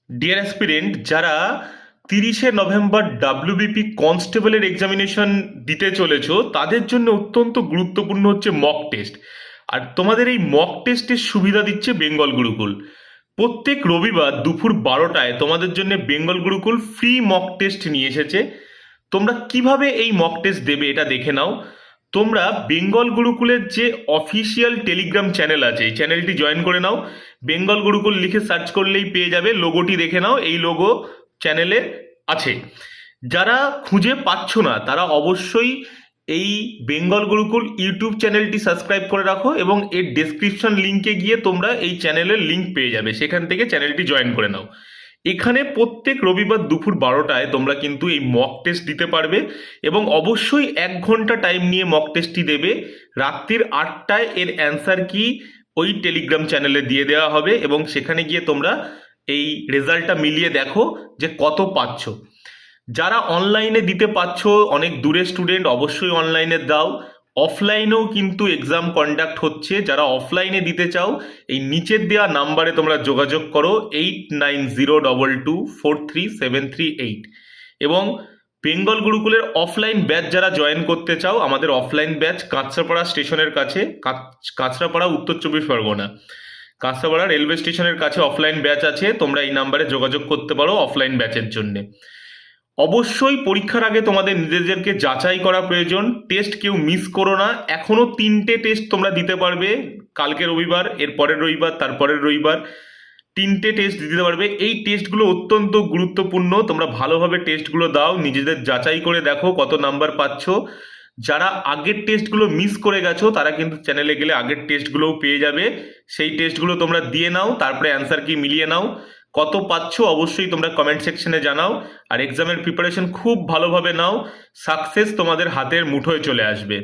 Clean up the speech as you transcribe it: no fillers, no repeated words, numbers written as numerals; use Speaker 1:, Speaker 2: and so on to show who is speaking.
Speaker 1: Deer aspirant, যারা 30শে November WBP কনস্টেবলের examination দিতে চলেছো তাদের জন্য অত্যন্ত গুরুত্বপূর্ণ হচ্ছে মক টেস্ট। আর তোমাদের এই মক টেস্টের সুবিধা দিচ্ছে বেঙ্গল গুরুকুল। প্রত্যেক রবিবার দুপুর 12টায় তোমাদের জন্য Bengal Gurukul free mock test নিয়ে এসেছে। তোমরা কিভাবে এই মক টেস্ট দেবে এটা দেখে নাও। তোমরা বেঙ্গল গুরুকুলের যে অফিসিয়াল টেলিগ্রাম চ্যানেল আছে এই চ্যানেলটি জয়েন করে নাও। বেঙ্গল গুরুকুল লিখে সার্চ করলেই পেয়ে যাবে, লোগোটি দেখে নাও, এই লোগো চ্যানেলে আছে। যারা খুঁজে পাচ্ছ না তারা অবশ্যই এই বেঙ্গল গুরুকুল ইউটিউব চ্যানেলটি সাবস্ক্রাইব করে রাখো এবং এর ডেসক্রিপশন লিঙ্কে গিয়ে তোমরা এই চ্যানেলের লিঙ্ক পেয়ে যাবে, সেখান থেকে চ্যানেলটি জয়েন করে নাও। এখানে প্রত্যেক রবিবার দুপুর 12টায় তোমরা কিন্তু এই মক টেস্ট দিতে পারবে এবং অবশ্যই 1 ঘন্টা টাইম নিয়ে মক টেস্টটি দেবে। রাত্রির 8টায় এর অ্যান্সার কি ওই টেলিগ্রাম চ্যানেলে দিয়ে দেওয়া হবে এবং সেখানে গিয়ে তোমরা এই রেজাল্টটা মিলিয়ে দেখো যে কত পাচ্ছ। যারা অনলাইনে দিতে পারছ, অনেক দূরে স্টুডেন্ট, অবশ্যই অনলাইনে দাও। অফলাইনেও কিন্তু এক্সাম কন্ডাক্ট হচ্ছে, যারা অফলাইনে দিতে চাও এই নিচের দেওয়া নাম্বারে তোমরা যোগাযোগ করো 8902243738। এবং বেঙ্গল গুরুকুলের অফলাইন ব্যাচ যারা জয়েন করতে চাও, আমাদের অফলাইন ব্যাচ কাঁচরাপাড়া স্টেশনের কাছে, কাঁচরাপাড়া উত্তর 24 পরগনা, কাঁচরাপাড়া রেলওয়ে স্টেশনের কাছে অফলাইন ব্যাচ আছে। তোমরা এই নাম্বারে যোগাযোগ করতে পারো অফলাইন ব্যাচের জন্যে। অবশ্যই পরীক্ষার আগে তোমাদের নিজেদেরকে যাচাই করা প্রয়োজন, টেস্ট কেউ মিস করো না। এখনো 3টে টেস্ট তোমরা দিতে পারবে, কালকে রবিবার, এর পরের রবিবার, তারপরের রবিবার 3টে টেস্ট দিতে পারবে। এই টেস্টগুলো অত্যন্ত গুরুত্বপূর্ণ, তোমরা ভালোভাবে টেস্টগুলো দাও, নিজেদের যাচাই করে দেখো কত নাম্বার পাচ্ছ। যারা আগের টেস্টগুলো মিস করে গেছো তারা কিন্তু চ্যানেলে গেলে আগের টেস্টগুলোও পেয়ে যাবে, সেই টেস্টগুলো তোমরা দিয়ে নাও, তারপরে অ্যান্সার কি মিলিয়ে নাও। কত পাচ্ছ অবশ্যই তোমরা কমেন্ট সেকশনে জানাও। আর এক্সামের প্রিপারেশন খুব ভালোভাবে নাও, সাকসেস তোমাদের হাতের মুঠোয় চলে আসবে।